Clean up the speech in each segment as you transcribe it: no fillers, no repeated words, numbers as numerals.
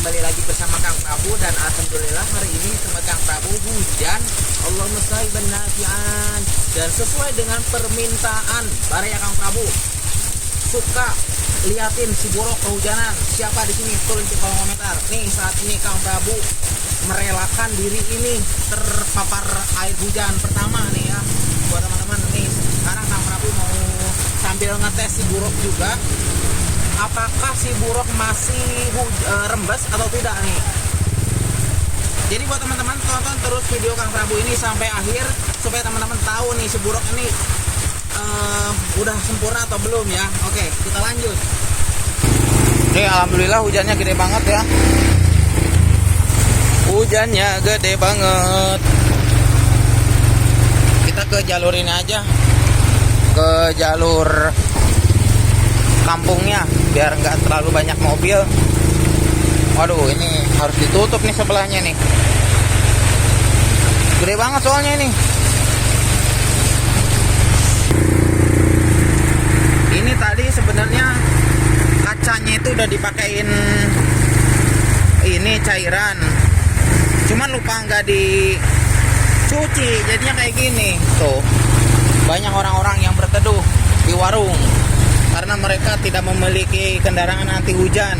kembali lagi bersama Kang Prabu. Dan alhamdulillah hari ini sama Kang Prabu hujan, Allahumma sholli nafi'an. Dan sesuai dengan permintaan para ya Kang Prabu, suka liatin si buruk kehujanan. Siapa di sini? Tulis di kolom komentar. Nih saat ini Kang Prabu merelakan diri ini terpapar air hujan pertama nih ya. Buat teman-teman nih, sekarang Kang Prabu mau sambil ngetes si buruk juga, apakah si buruk masih rembes atau tidak nih. Jadi buat teman-teman tonton terus video Kang Prabu ini sampai akhir supaya teman-teman tahu nih si buruk ini udah sempurna atau belum ya. Oke, kita lanjut. Nih alhamdulillah hujannya gede banget ya. Hujannya gede banget. Kita ke jalur ini aja, ke jalur kampungnya biar nggak terlalu banyak mobil. Waduh, ini harus ditutup nih sebelahnya nih, gede banget soalnya ini. Ini tadi sebenarnya kacanya itu udah dipakein ini cairan, cuman lupa nggak dicuci, jadinya kayak gini. Tuh, banyak orang-orang yang berteduh di warung karena mereka tidak memiliki kendaraan anti hujan.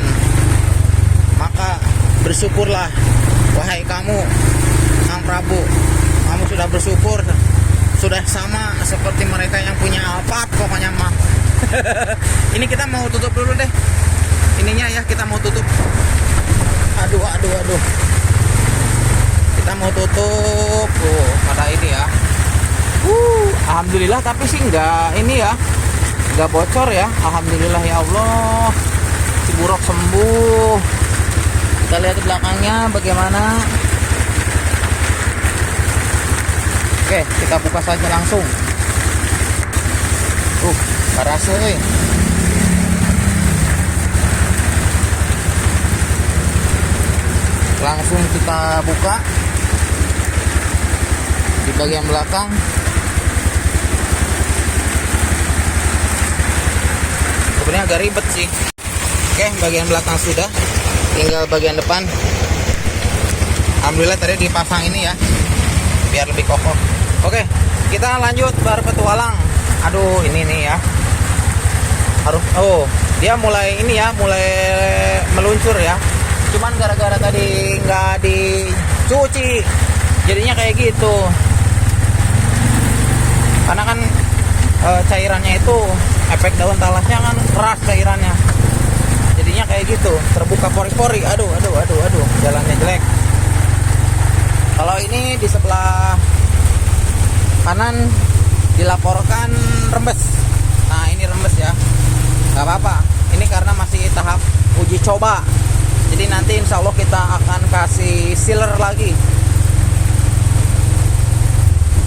Maka bersyukurlah wahai kamu, Kang Prabu, kamu sudah bersyukur, sudah sama seperti mereka yang punya Alphard pokoknya mah. Ini kita mau tutup dulu deh ininya ya, kita mau tutup. Aduh, kita mau tutup tuh pada ini ya. Alhamdulillah, tapi sih enggak ini ya, enggak bocor ya. Alhamdulillah ya Allah, si buruk sembuh. Kita lihat di belakangnya bagaimana. Oke, kita buka saja langsung. Barase euy. Langsung kita buka di bagian belakang. Sebenarnya agak ribet sih. Oke, bagian belakang sudah, tinggal bagian depan. Alhamdulillah tadi dipasang ini ya, biar lebih kokoh. Oke, kita lanjut berpetualang. Aduh, ini nih ya, harus dia mulai ini ya, mulai meluncur ya. Cuman gara-gara tadi nggak dicuci, jadinya kayak gitu. Karena kan cairannya itu, efek daun talasnya kan keras cairannya, jadinya kayak gitu, terbuka pori-pori. Aduh, jalannya jelek. Kalau ini di sebelah kanan dilaporkan rembes. Nah, ini rembes ya, nggak apa-apa. Ini karena masih tahap uji coba. Jadi nanti insya Allah kita akan kasih sealer lagi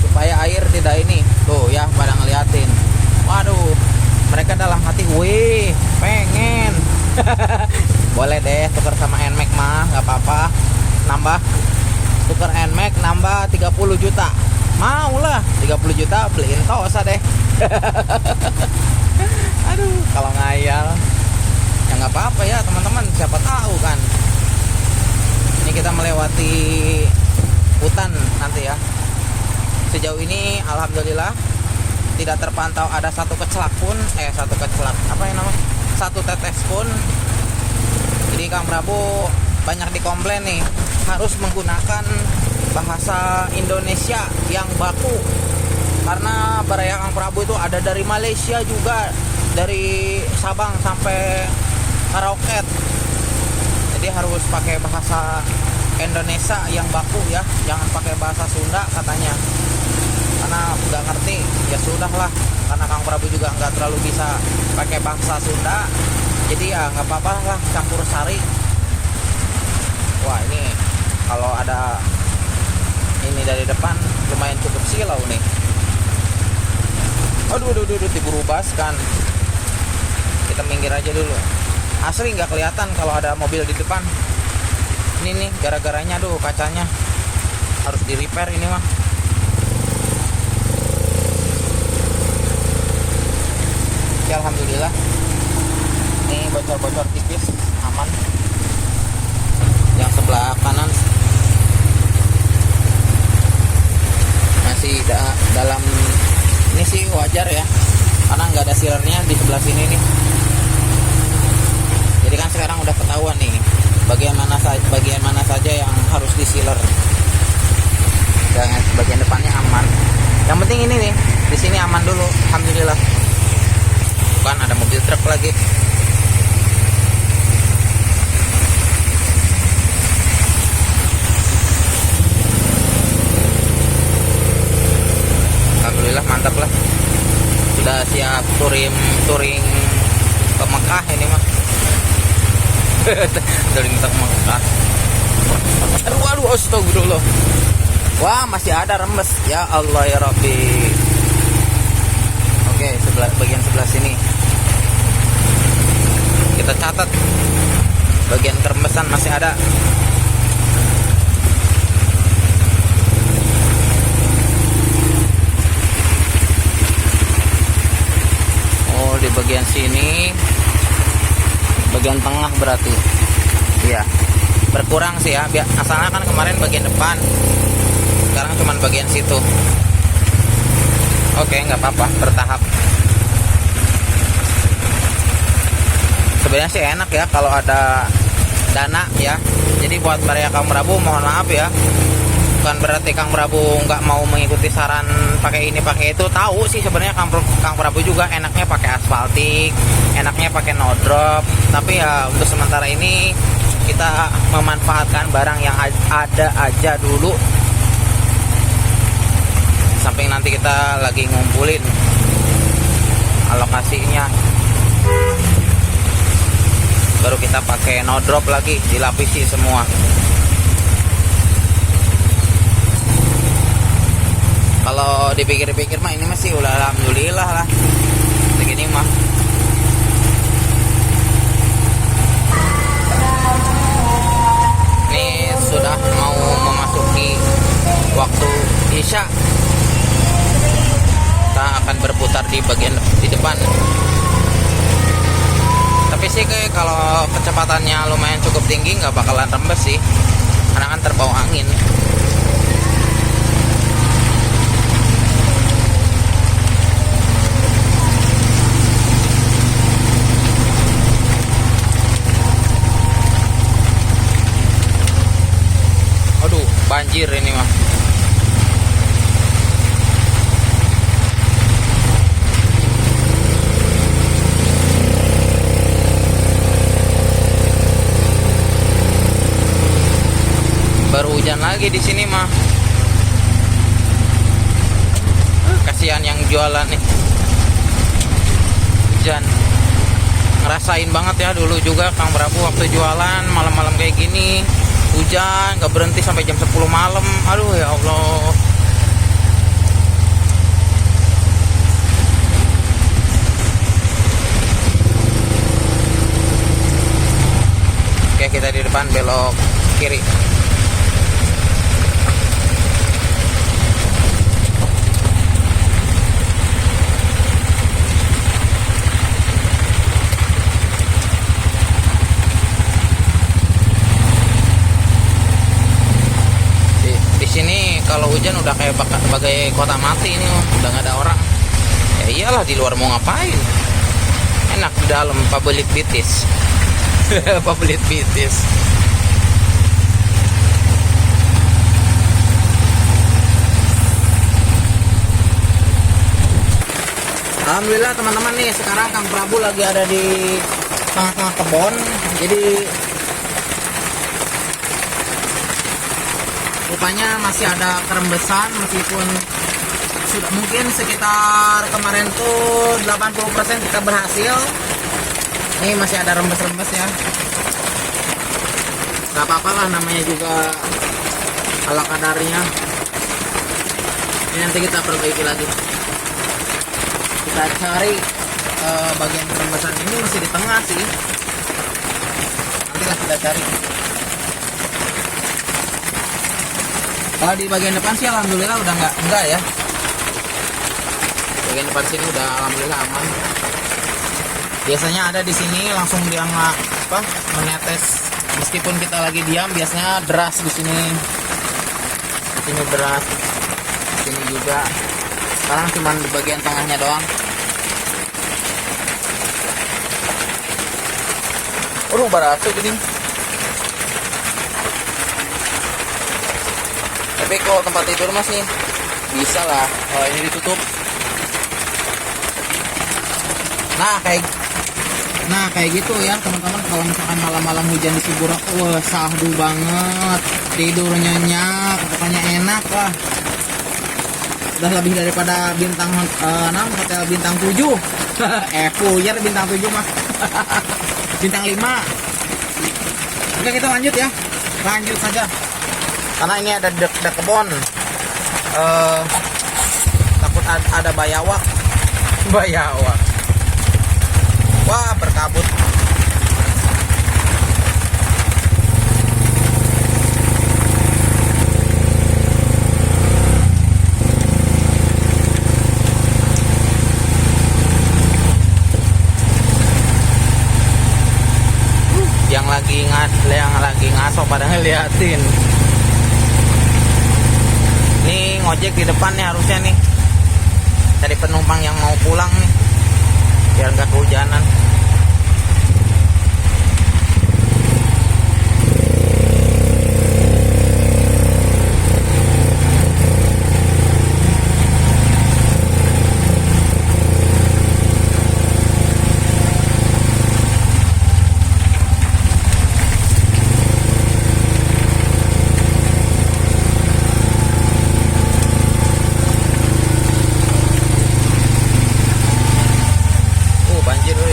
supaya air tidak ini. Tuh ya, pada ngeliatin. Waduh, mereka dalam hati, wih, pengen. Boleh deh tuker sama NMAX mah, nggak apa-apa. Nambah tuker NMAX nambah 30 juta. Mau lah, 30 juta beliin Tosa deh. Aduh, kalau ngayal ya nggak apa-apa ya teman-teman, siapa tahu kan. Ini kita melewati hutan nanti ya. Sejauh ini alhamdulillah tidak terpantau ada satu tetes pun. Jadi Kang Prabu banyak dikomplain nih, harus menggunakan bahasa Indonesia yang baku. Karena baraya Kang Prabu itu ada dari Malaysia juga, dari Sabang sampai Merauke. Jadi harus pakai bahasa Indonesia yang baku ya, jangan pakai bahasa Sunda katanya. Karena nggak ngerti, ya sudahlah. Karena Kang Prabu juga nggak terlalu bisa pakai bahasa Sunda, jadi ya nggak apa-apa lah, campur sari. Wah, ini kalau ada ini dari depan lumayan cukup silau nih. Aduh, diburu bas kan. Kita minggir aja dulu. Asli nggak kelihatan kalau ada mobil di depan. Ini nih gara-garanya, kacanya harus di repair ini mah. Oke, alhamdulillah. Ini bocor-bocor tipis, aman. sealernya di sebelah sini nih. Jadi kan sekarang udah ketahuan nih bagian mana saja yang harus di sealer. Dan bagian depannya aman. Yang penting ini nih, di sini aman dulu, alhamdulillah. Bukan ada mobil truk lagi. Alhamdulillah, mantap lah. Sudah siap touring ke Mekah ini mah. Touring ke Mekah. Aduh, astagfirullah. Wah, masih ada rembes. Ya Allah ya Rabbi. Oke, bagian sebelah sini. Kita catat. Bagian kerembesan masih ada. Oh, di bagian sini. Bagian tengah berarti. Iya. Berkurang sih ya. Asalnya kan kemarin bagian depan. Sekarang cuma bagian situ. Oke, nggak apa-apa, bertahap. Sebenarnya sih enak ya kalau ada dana ya. Jadi buat para Kang Prabu mohon maaf ya. Bukan berarti Kang Prabu nggak mau mengikuti saran pakai ini pakai itu. Tahu sih sebenarnya Kang Prabu juga enaknya pakai aspaltik, enaknya pakai no drop. Tapi ya untuk sementara ini kita memanfaatkan barang yang ada aja dulu. Sampai nanti kita lagi ngumpulin alokasinya, baru kita pakai no drop lagi, dilapisi semua. Kalau dipikir-pikir mah ini masih udah alhamdulillah lah begini mah. Ini sudah mau memasuki waktu Isya. Kita akan berputar di bagian di depan. Tapi sih kayak kalau kecepatannya lumayan cukup tinggi nggak bakalan rembes sih, karena kan terbawa angin. Aduh, banjir ini mah. Baru hujan lagi di sini mah. Kasihan yang jualan nih. Hujan. Ngerasain banget ya dulu juga Kang Prabu waktu jualan malam-malam kayak gini. Hujan gak berhenti sampai jam 10 malam. Aduh ya Allah. Oke, kita di depan, belok kiri. Di sini kalau hujan udah kayak bagai kota mati ini, udah nggak ada orang. Ya iyalah, di luar mau ngapain? Enak di dalam public bitis. Public bitis. Alhamdulillah teman-teman nih, sekarang Kang Prabu lagi ada di tengah-tengah kebon. Jadi rupanya masih ada kerembesan, meskipun sudah mungkin sekitar kemarin tuh 80% kita berhasil. Ini masih ada rembes-rembes ya. Gak apa-apa lah, namanya juga ala kadarnya. Ini nanti kita perbaiki lagi. Kita cari bagian kerembesan ini masih di tengah sih. Nantilah kita cari. Kalau di bagian depan sih alhamdulillah udah enggak ya. Bagian depan sini udah alhamdulillah aman. Biasanya ada di sini langsung dia menetes. Meskipun kita lagi diam, biasanya deras di sini. Di sini deras. Di sini juga. Sekarang cuma di bagian tengahnya doang. Aduh, berasa gini. Tapi kalau tempat tidur mas nih bisa lah kalau ini ditutup. Nah kayak gitu ya teman-teman, kalau misalkan malam-malam hujan di Ciburak, wah sahdu banget, tidur nyenyak, pokoknya enak lah. Udah lebih daripada bintang 6 hotel bintang 7. Puyer bintang 7 mah. Bintang 5. Oke, kita lanjut ya. Lanjut saja. Karena ini ada dek kebon. Takut ada bayawak. Bayawak. Wah, berkabut. Yang lagi ngaso pada ngeliatin. Nih ngojek di depan nih harusnya nih. Cari penumpang yang mau pulang nih. Biar nggak kehujanan. Banjir, woi.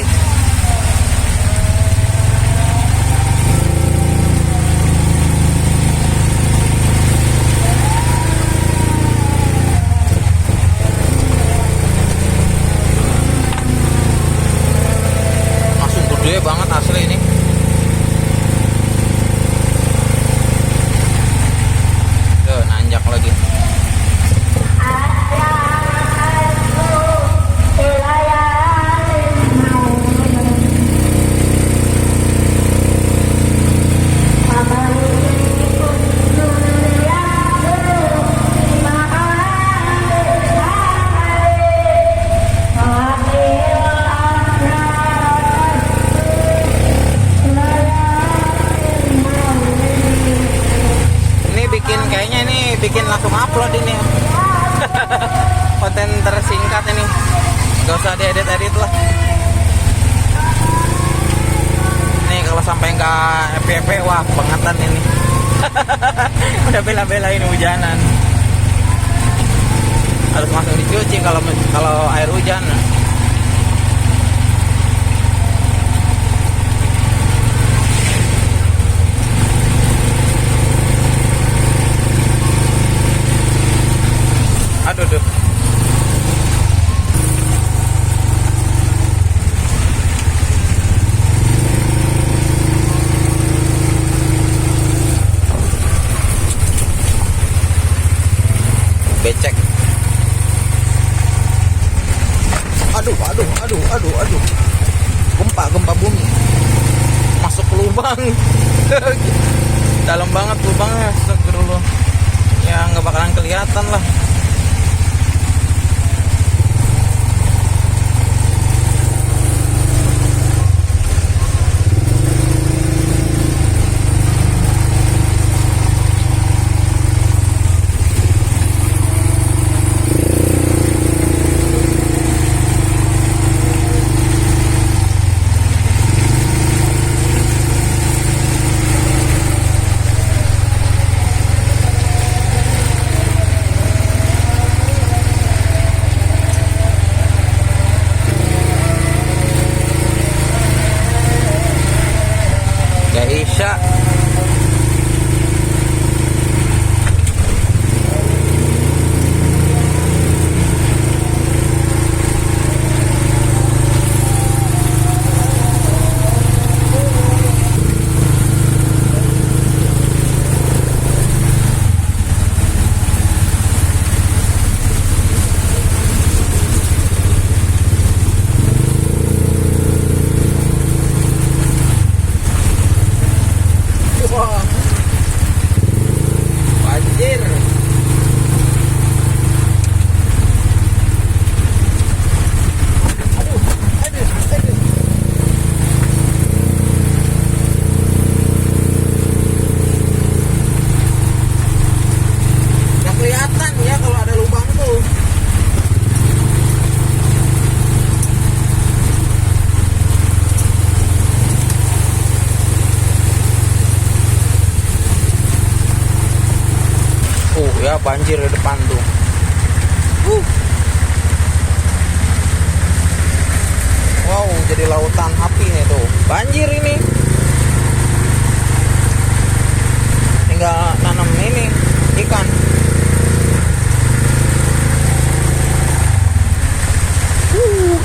Langsung gede banget asli ini. Tuh, nanjak lagi. Bikin langsung upload ini. Konten tersingkat ini, gak usah diedit-edit lah. Nih kalau sampai nggak FYP, wah bangetan ini. Udah bela-belain hujanan. Harus langsung dicuci kalau air hujan. Aduh, duh. Becek. Aduh. Gempa bumi. Masuk ke lubang. Dalam banget lubangnya, astagfirullah. Ya nggak bakalan kelihatan lah. Isya. ya, banjir di depan tuh. Wow, jadi lautan api nih tuh. Banjir ini. Tinggal nanam ini ikan.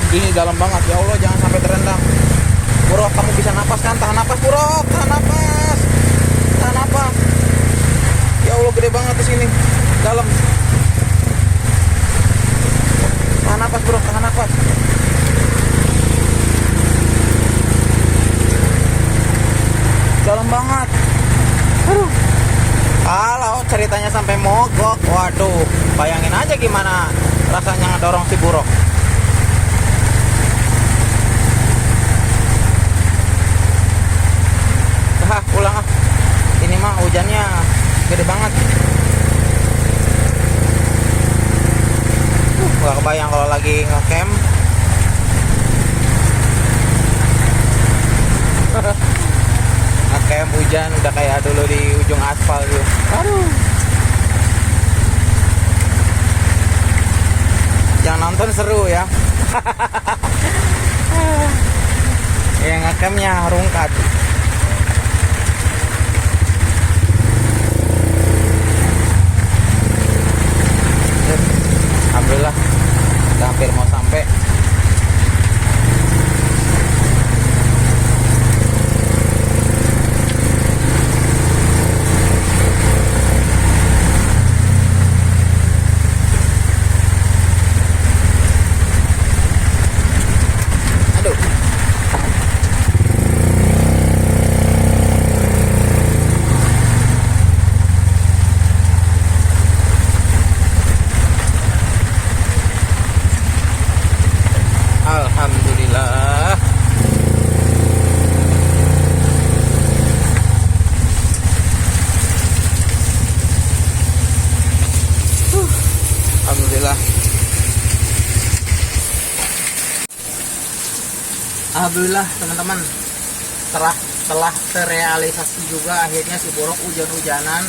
Ini dalam banget, ya Allah, jangan sampai terendam. Buruk, kamu bisa napas kan? Tahan napas, Buruk, tahan napas. Tahan napas. Ya Allah, gede banget di sini. Dalam. Tahan napas, Buruk, tahan napas. Dalam banget. Aduh. Kalau ceritanya sampai mogok, waduh, bayangin aja gimana rasanya ngedorong si Buruk. Pulang ah. Ini mah hujannya gede banget. Gak kebayang kalau lagi nge-camp. Nge-camp hujan udah kayak dulu di ujung aspal gitu. Aduh. Yang nonton seru ya. Yang nge-campnya rungkat. Alhamdulillah udah hampir mau sampai. Aduh. Alhamdulillah. Alhamdulillah. Alhamdulillah teman-teman. Telah terrealisasi juga akhirnya si Buruk hujan-hujanan,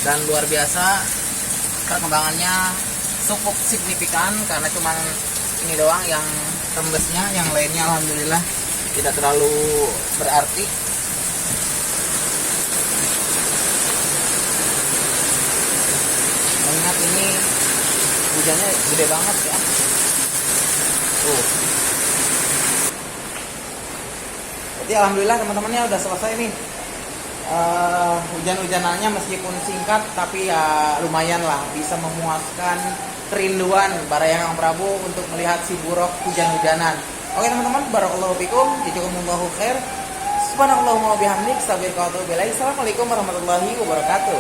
dan luar biasa perkembangannya cukup signifikan karena cuman ini doang yang tembusnya, yang lainnya alhamdulillah tidak terlalu berarti. Mengingat ini hujannya gede banget ya. Berarti alhamdulillah teman-temannya udah selesai nih. Hujan-hujanannya meskipun singkat tapi ya lumayan lah, bisa memuaskan kerinduan Barayakang Prabu untuk melihat si Buruk hujan-hujanan. Oke teman-teman, barakallahu fikum, jazakumullahu khair. Subhanallahumma wa bihamdik, sabir qatu bilai. Assalamualaikum warahmatullahi wabarakatuh.